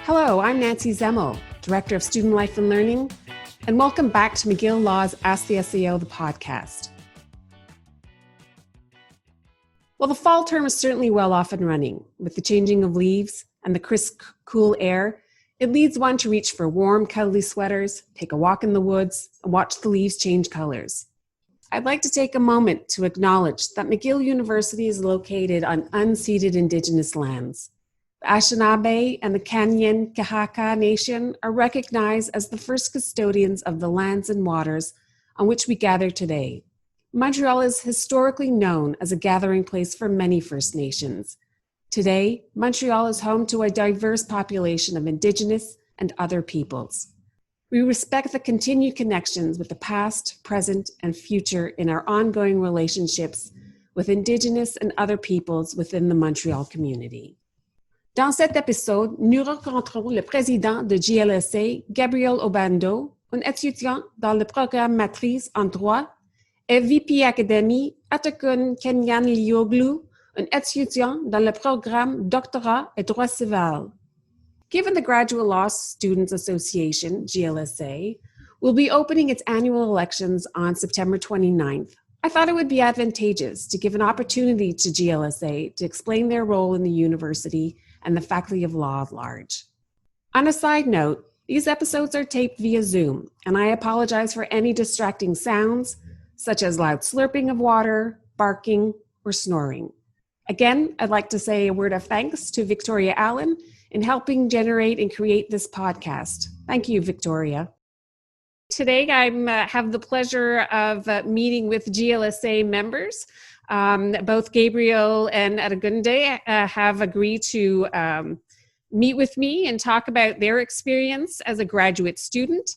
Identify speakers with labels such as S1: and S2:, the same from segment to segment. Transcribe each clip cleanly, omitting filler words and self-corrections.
S1: Hello, I'm Nancy Zemmel, Director of Student Life and Learning, and welcome back to McGill Law's Ask the SAO, the podcast. Well, the fall term is certainly well off and running. With the changing of leaves and the crisp, cool air, it leads one to reach for warm, cuddly sweaters, take a walk in the woods, and watch the leaves change colors. I'd like to take a moment to acknowledge that McGill University is located on unceded Indigenous lands. The Anishinaabe and the Kanyen-Kehaka Nation are recognized as the first custodians of the lands and waters on which we gather today. Montreal is historically known as a gathering place for many First Nations. Today, Montreal is home to a diverse population of Indigenous and other peoples. We respect the continued connections with the past, present, and future in our ongoing relationships with Indigenous and other peoples within the Montreal community. Dans cet épisode, nous rencontrons le président de GLSA, Gabriel Obando, un étudiant dans le programme matrice en droit, et VP Academy, Atagün Kejanlioglu, un étudiant dans le programme doctorat et droit civil. Given the Graduate Law Students Association, GLSA, will be opening its annual elections on September 29th, I thought it would be advantageous to give an opportunity to GLSA to explain their role in the university and the Faculty of Law at large. On a side note, these episodes are taped via Zoom, and I apologize for any distracting sounds, such as loud slurping of water, barking, or snoring. Again, I'd like to say a word of thanks to Victoria Allen in helping generate and create this podcast. Thank you, Victoria. Today, I have the pleasure of meeting with GLSA members. Both Gabriel and Atagün have agreed to meet with me and talk about their experience as a graduate student,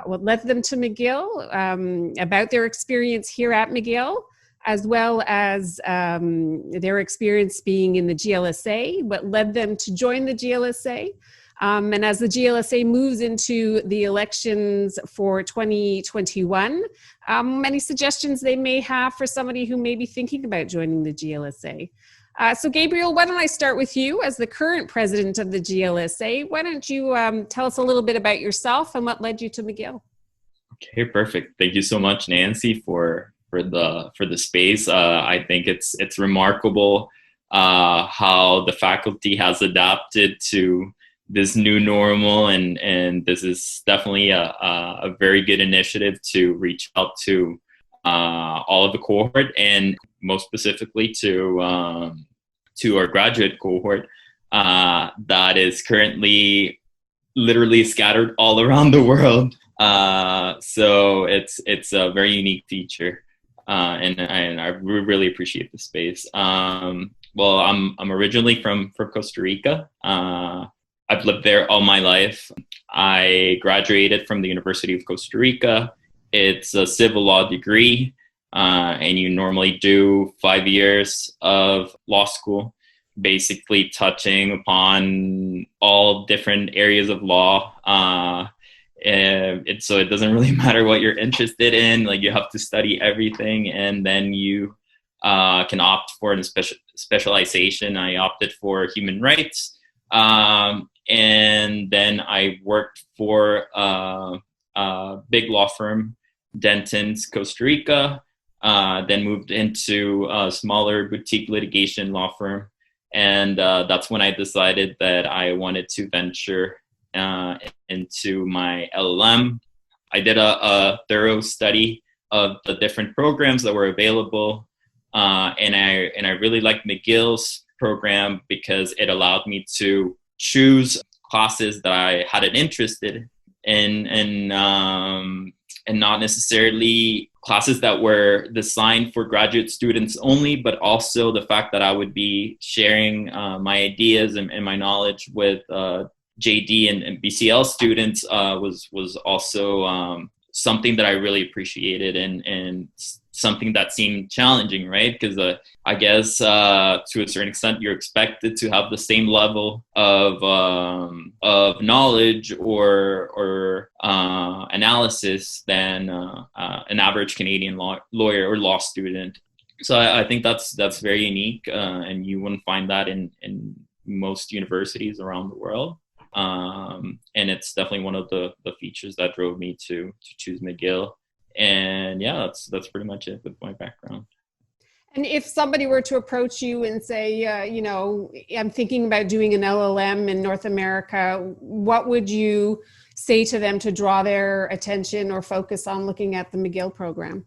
S1: what led them to McGill, about their experience here at McGill, as well as their experience being in the GLSA, what led them to join the GLSA. And as the GLSA moves into the elections for 2021, many suggestions they may have for somebody who may be thinking about joining the GLSA. So Gabriel, why don't I start with you as the current president of the GLSA? Why don't you tell us a little bit about yourself and what led you to McGill?
S2: Okay, perfect. Thank you so much, Nancy, for the space. I think it's remarkable how the faculty has adapted to this new normal, and this is definitely a very good initiative to reach out to all of the cohort, and most specifically to our graduate cohort that is currently literally scattered all around the world. So it's a very unique feature, and I really appreciate the space. Well, I'm originally from Costa Rica. I've lived there all my life. I graduated from the University of Costa Rica. It's a civil law degree, and you normally do 5 years of law school, basically touching upon all different areas of law. So it doesn't really matter what you're interested in. Like, you have to study everything, and then you can opt for a specialization. I opted for human rights. And then I worked for a big law firm, Denton's, Costa Rica, then moved into a smaller boutique litigation law firm. And that's when I decided that I wanted to venture into my LLM. I did a thorough study of the different programs that were available. And I really liked McGill's program because it allowed me to choose classes that I had an interest in, and not necessarily classes that were designed for graduate students only, but also the fact that I would be sharing my ideas and my knowledge with JD and BCL students was also something that I really appreciated, and something that seemed challenging, right? Because I guess to a certain extent, you're expected to have the same level of knowledge or analysis than an average Canadian lawyer or law student. So I think that's very unique, and you wouldn't find that in most universities around the world. And it's definitely one of the features that drove me to choose McGill. And yeah, that's pretty much it with my background.
S1: And if somebody were to approach you and say, I'm thinking about doing an LLM in North America, what would you say to them to draw their attention or focus on looking at the McGill program?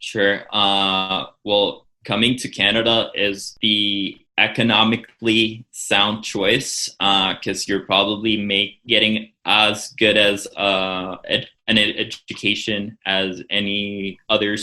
S2: Sure. Well, coming to Canada is the economically sound choice because you're probably getting as good as an education as any other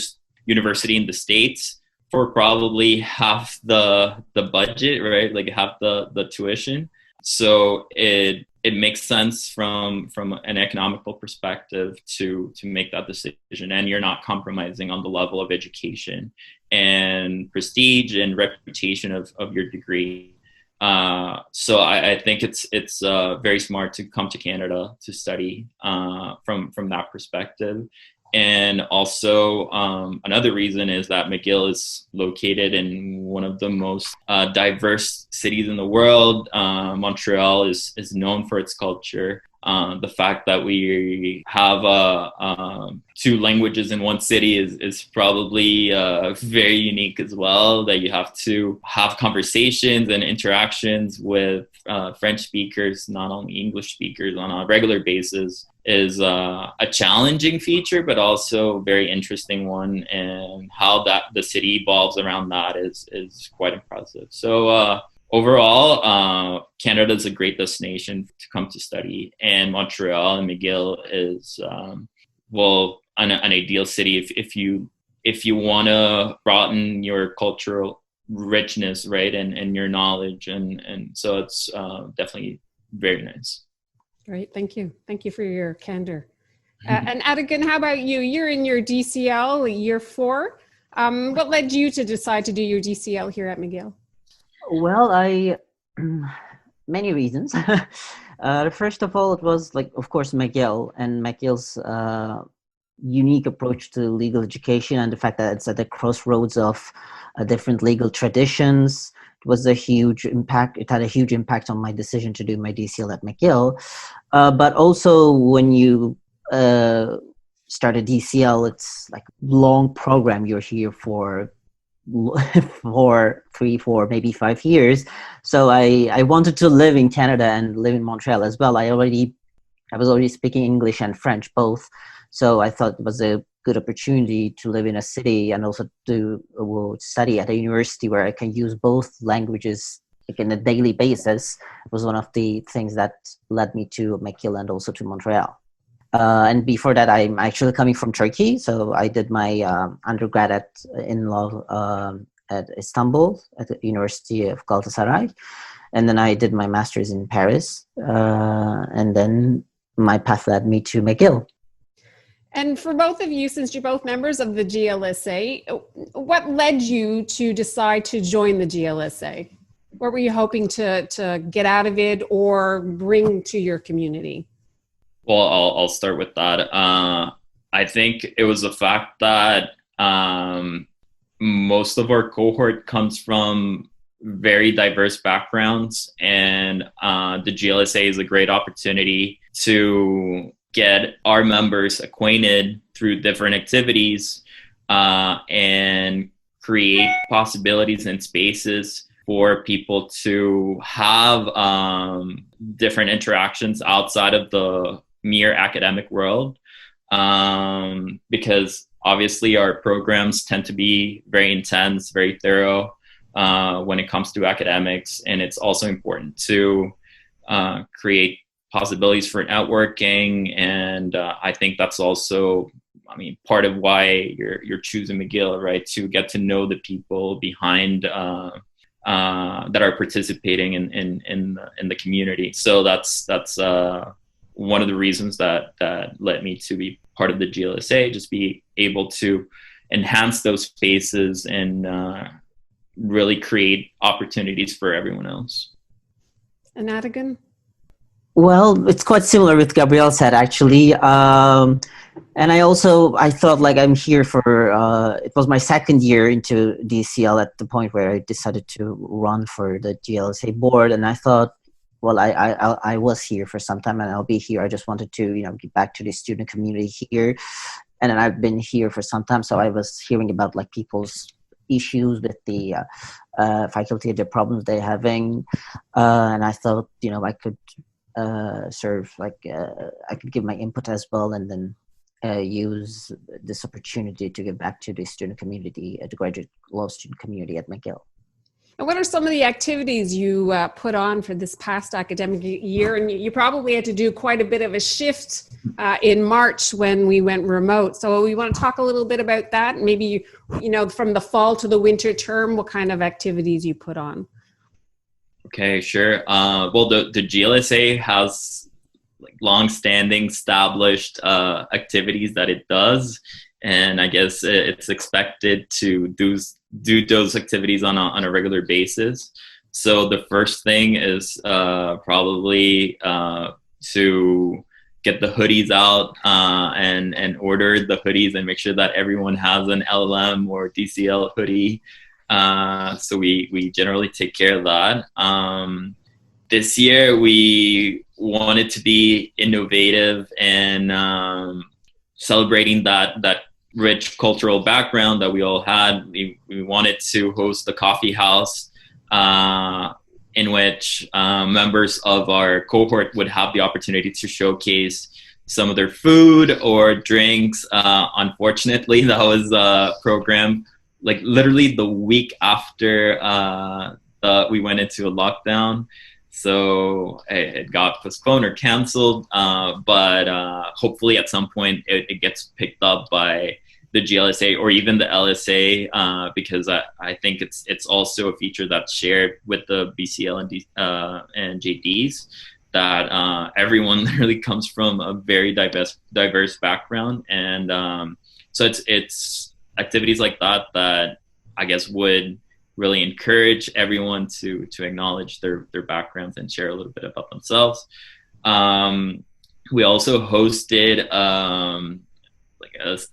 S2: university in the States for probably half the budget, right? Like half the tuition. So it makes sense from an economical perspective to make that decision, and you're not compromising on the level of education and prestige and reputation of your degree. So I think it's very smart to come to Canada to study from that perspective. And also another reason is that McGill is located in one of the most diverse cities in the world. Montreal is known for its culture. The fact that we have 2 languages in one city is probably very unique as well, that you have to have conversations and interactions with French speakers, not only English speakers, on a regular basis is a challenging feature, but also a very interesting one. And how that the city evolves around that is quite impressive. So overall, Canada is a great destination to come to study, and Montreal and McGill is, an ideal city if you want to broaden your cultural richness, right, and your knowledge, and so it's definitely very nice.
S1: Great, thank you for your candor. And Atagün, how about you? You're in your DCL year 4. What led you to decide to do your DCL here at McGill?
S3: Well, many reasons. First of all, it was of course, McGill and McGill's unique approach to legal education, and the fact that it's at the crossroads of different legal traditions. It was a huge impact. It had a huge impact on my decision to do my DCL at McGill. But also, when you start a DCL, it's like a long program. You're here for 3, 4, maybe 5 years. So I wanted to live in Canada and live in Montreal as well. I was already speaking English and French both. So I thought it was a good opportunity to live in a city and also to study at a university where I can use both languages on a daily basis. It was one of the things that led me to McGill and also to Montreal. And before that, I'm actually coming from Turkey. So I did my undergrad in law at Istanbul at the University of Galatasaray. And then I did my master's in Paris. And then my path led me to McGill.
S1: And for both of you, since you're both members of the GLSA, what led you to decide to join the GLSA? What were you hoping to get out of it or bring to your community?
S2: Well, I'll start with that. I think it was the fact that most of our cohort comes from very diverse backgrounds, and the GLSA is a great opportunity to get our members acquainted through different activities and create possibilities and spaces for people to have different interactions outside of the mere academic world, because obviously our programs tend to be very intense, very thorough when it comes to academics, and it's also important to create possibilities for networking, and I think that's also, part of why you're choosing McGill, right? To get to know the people behind that are participating in the community. So that's one of the reasons that led me to be part of the GLSA, just be able to enhance those spaces and really create opportunities for everyone else.
S1: And Atagün?
S3: Well, it's quite similar with Gabriel said, actually. And I thought I'm here for, it was my second year into DCL at the point where I decided to run for the GLSA board. And I thought I was here for some time, and I'll be here. I just wanted to, get back to the student community here. And then I've been here for some time, so I was hearing about like people's issues with the faculty, the problems they're having, and I thought, I could serve, I could give my input as well, and then use this opportunity to give back to the student community, the graduate law student community at McGill.
S1: And what are some of the activities you put on for this past academic year? And you probably had to do quite a bit of a shift in March when we went remote. So we want to talk a little bit about that. Maybe, from the fall to the winter term, what kind of activities you put on?
S2: Okay, sure. Well, the GLSA has long-standing established activities that it does. And I guess it's expected to do those activities on a regular basis. So the first thing is probably to get the hoodies out and order the hoodies and make sure that everyone has an LLM or DCL hoodie. So we generally take care of that. This year we wanted to be innovative and celebrating that rich cultural background that we all had. We wanted to host a coffee house in which members of our cohort would have the opportunity to showcase some of their food or drinks. Unfortunately, that was programmed like literally the week after we went into a lockdown. So it got postponed or canceled, but hopefully at some point it gets picked up by the GLSA or even the LSA, because I think it's also a feature that's shared with the BCL and JDs, that everyone literally comes from a very diverse background, and so it's activities like that I guess would really encourage everyone to acknowledge their backgrounds and share a little bit about themselves. We also hosted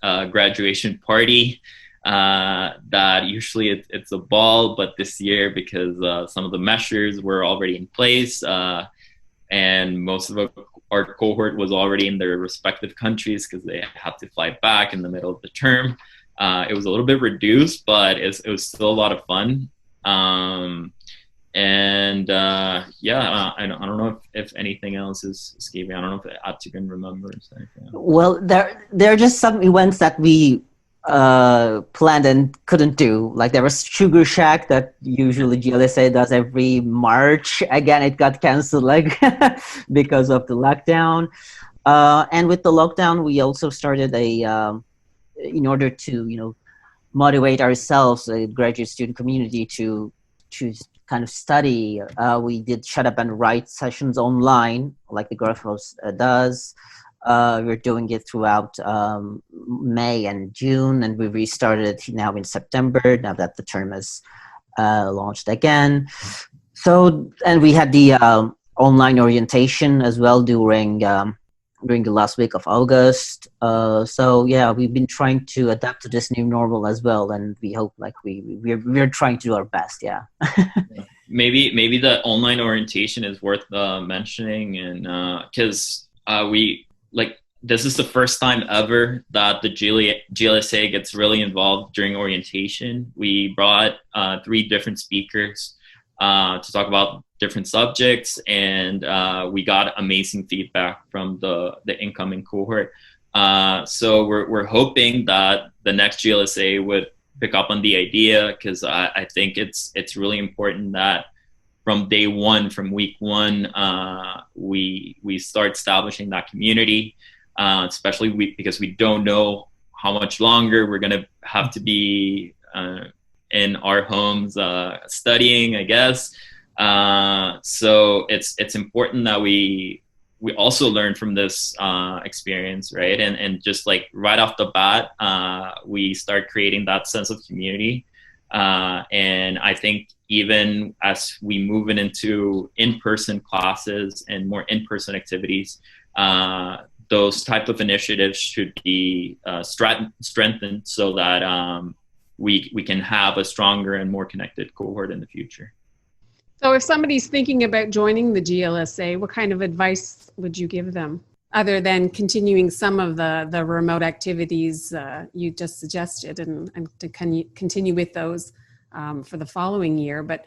S2: a graduation party that usually it's a ball, but this year, because some of the measures were already in place and most of our cohort was already in their respective countries because they had to fly back in the middle of the term. It was a little bit reduced, but it was still a lot of fun. I don't know if anything else is escaping. I don't know if Atagün remembers anything.
S3: Well, there are just some events that we planned and couldn't do. Like there was Sugar Shack that usually GLSA does every March. Again, it got canceled because of the lockdown. And with the lockdown, we also started in order to, motivate ourselves, the graduate student community, to kind of study. We did shut up and write sessions online, like the Growth does. We're doing it throughout May and June, and we restarted now in September, now that the term is launched again. So, and we had the online orientation as well during the last week of August. So yeah, we've been trying to adapt to this new normal as well, and we hope we're trying to do our best. Yeah.
S2: Maybe the online orientation is worth mentioning, and because this is the first time ever that the GLSA gets really involved during orientation. We brought 3 different speakers to talk about different subjects, and we got amazing feedback from the incoming cohort. So we're hoping that the next GLSA would pick up on the idea, because I think it's really important that from day one, from week one, we start establishing that community, especially because we don't know how much longer we're going to have to be in our homes studying, I guess. So it's important that we also learn from this experience, right? And just like right off the bat, we start creating that sense of community. And I think even as we move into in-person classes and more in-person activities, those type of initiatives should be strengthened so that we can have a stronger and more connected cohort in the future.
S1: So if somebody's thinking about joining the GLSA, what kind of advice would you give them, other than continuing some of the remote activities you just suggested, and to continue with those for the following year? But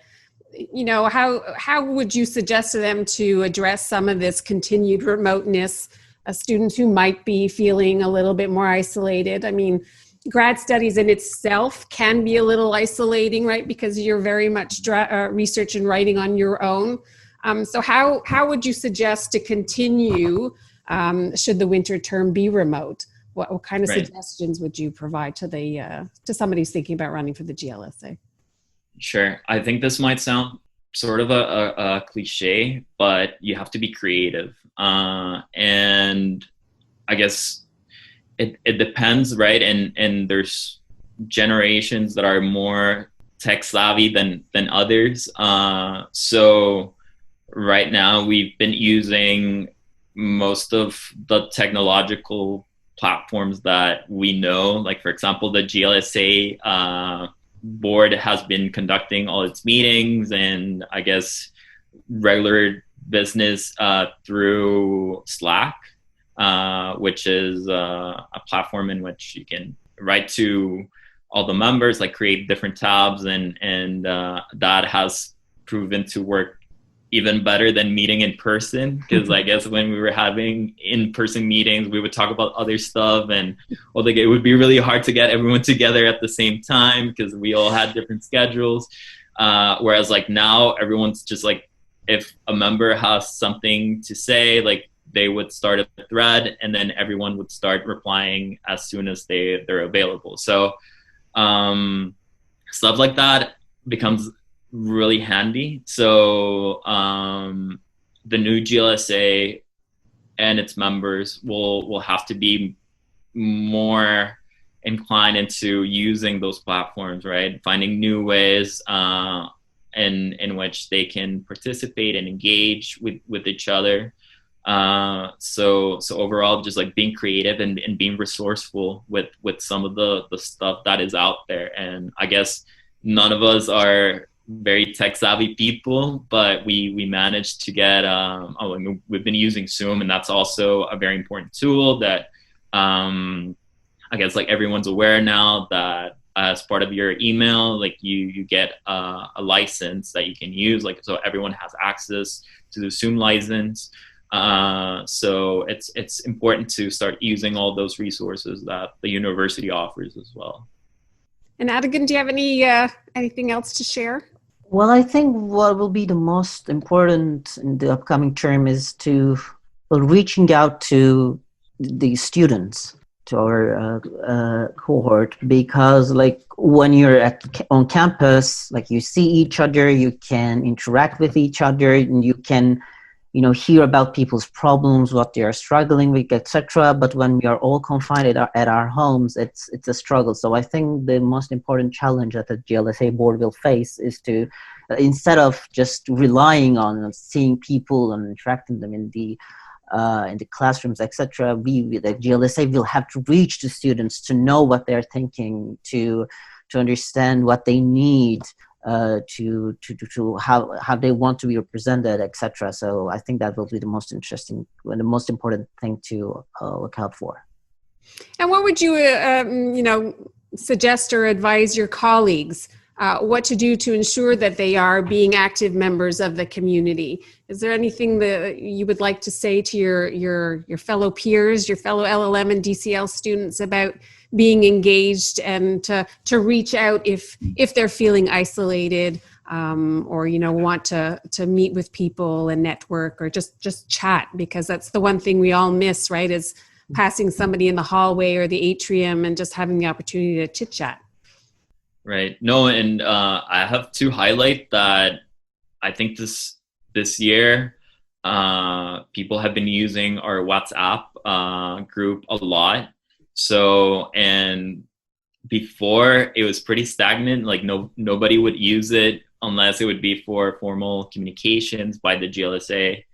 S1: how would you suggest to them to address some of this continued remoteness, students who might be feeling a little bit more isolated? I mean, grad studies in itself can be a little isolating, right? Because you're very much research and writing on your own. So how would you suggest to continue should the winter term be remote? What kind of suggestions would you provide to somebody who's thinking about running for the GLSA?
S2: Sure. I think this might sound sort of a cliche, but you have to be creative. And I guess it depends, right? And there's generations that are more tech savvy than others. So right now we've been using most of the technological platforms that we know. Like, for example, the GLSA board has been conducting all its meetings and I guess regular business through Slack, which is a platform in which you can write to all the members, like create different tabs, and that has proven to work even better than meeting in person, because I guess when we were having in-person meetings, we would talk about other stuff, and it would be really hard to get everyone together at the same time because we all had different schedules. Whereas like now everyone's just like, if a member has something to say, like they would start a thread and then everyone would start replying as soon as they're available. So stuff like that becomes really handy. So the new GLSA and its members will have to be more inclined into using those platforms, right? Finding new ways in which they can participate and engage with each other. So overall, just like being creative and being resourceful with some of the stuff that is out there. And I guess none of us are very tech savvy people, but we managed to get we've been using Zoom, and that's also a very important tool that I guess like everyone's aware now that as part of your email, like you get a license that you can use, like so everyone has access to the Zoom license. So it's important to start using all those resources that the university offers as well.
S1: And Atagün, do you have anything else to share?
S3: Well, I think what will be the most important in the upcoming term is reaching out to the students, to our cohort, because like when you're on campus, like you see each other, you can interact with each other, and you can hear about people's problems, what they are struggling with, etc. But when we are all confined at our homes, it's a struggle. So I think the most important challenge that the GLSA board will face is to, instead of just relying on seeing people and interacting them in the classrooms, etc., the GLSA will have to reach the students to know what they're thinking, to understand what they need, to how they want to be represented, etc. So I think that will be the most interesting and the most important thing to look out for.
S1: And what would you suggest or advise your colleagues what to do to ensure that they are being active members of the community? Is there anything that you would like to say to your fellow peers, your fellow LLM and DCL students about being engaged and to reach out if they're feeling isolated, or want to meet with people and network, or just chat? Because that's the one thing we all miss, right? Is passing somebody in the hallway or the atrium and just having the opportunity to chit chat.
S2: Right. No, and I have to highlight that I think this year people have been using our WhatsApp group a lot. So, and before it was pretty stagnant, like nobody would use it unless it would be for formal communications by the GLSA.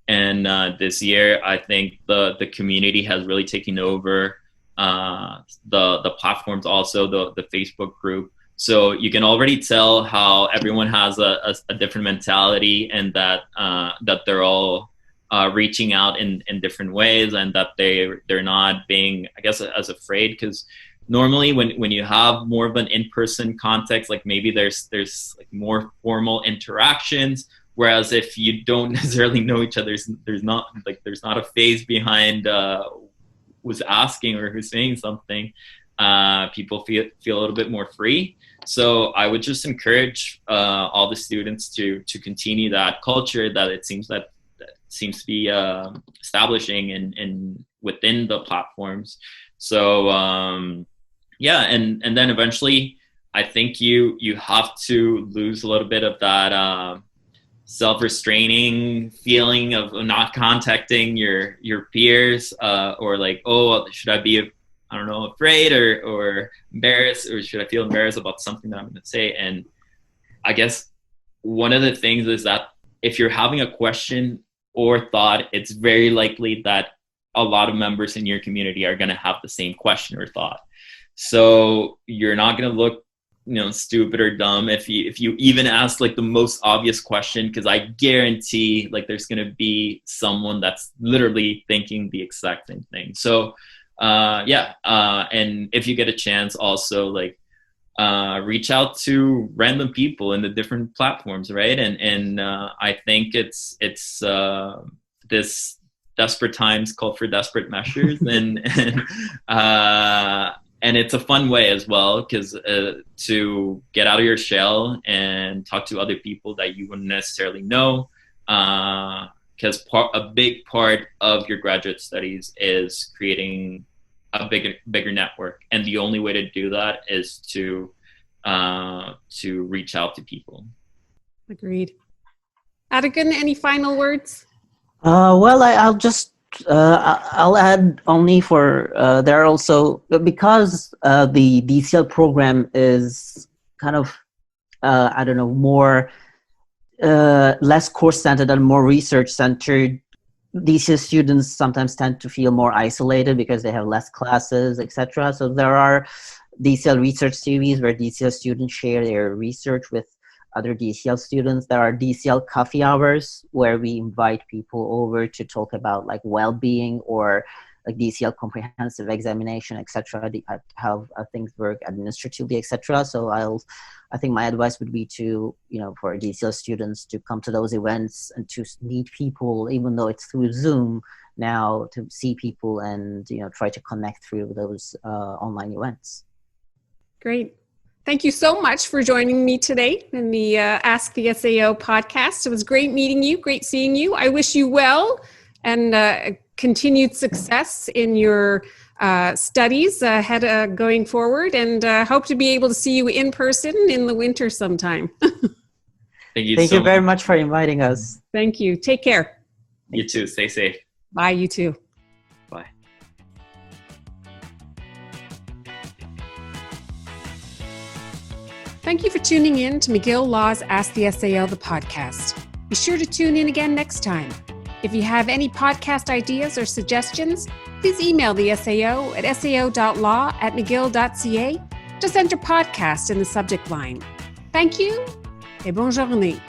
S2: And this year, I think the community has really taken over the platforms, also the Facebook group. So you can already tell how everyone has a different mentality, and that they're all reaching out in different ways, and that they're not being, I guess, as afraid. Because normally when you have more of an in-person context, like maybe there's like more formal interactions, whereas if you don't necessarily know each other, there's not a phase behind who's asking or who's saying something. People feel a little bit more free. So I would just encourage all the students to continue that culture that it seems to be establishing in within the platforms. So yeah, and then eventually I think you have to lose a little bit of that self-restraining feeling of not contacting your peers, or like, oh, should I be, I don't know, afraid or embarrassed, or should I feel embarrassed about something that I'm going to say? And I guess one of the things is that if you're having a question or thought, it's very likely that a lot of members in your community are going to have the same question or thought. So you're not going to look, stupid or dumb if you even ask like the most obvious question, because I guarantee like there's going to be someone that's literally thinking the exact same thing. So and if you get a chance, also like reach out to random people in the different platforms, right? And I think it's this desperate times call for desperate measures, and it's a fun way as well, because to get out of your shell and talk to other people that you wouldn't necessarily know, because a big part of your graduate studies is creating a bigger network, and the only way to do that is to reach out to people.
S1: Agreed. Atagün, any final words?
S3: Well, I'll just I'll add only for there are also, because the DCL program is kind of I don't know, more less course centered and more research centered. DCL students sometimes tend to feel more isolated because they have less classes, etc. So there are DCL research series where DCL students share their research with other DCL students. There are DCL coffee hours where we invite people over to talk about like well-being or like DCL comprehensive examination, etc. How things work administratively, etc. So I think my advice would be to, for DCL students to come to those events and to meet people, even though it's through Zoom now, to see people and, try to connect through those online events.
S1: Great. Thank you so much for joining me today in the Ask the SAO podcast. It was great meeting you, great seeing you. I wish you well and continued success in your studies ahead going forward, and hope to be able to see you in person in the winter sometime.
S2: Thank you
S3: very much for inviting us.
S1: Thank you. Take care.
S2: You too. Stay safe.
S1: Bye, you too.
S2: Bye.
S1: Thank you for tuning in to McGill Law's Ask the SAO, the podcast. Be sure to tune in again next time. If you have any podcast ideas or suggestions, please email the SAO at sao.law@mcgill.ca. Just enter podcast in the subject line. Thank you et bonne journée.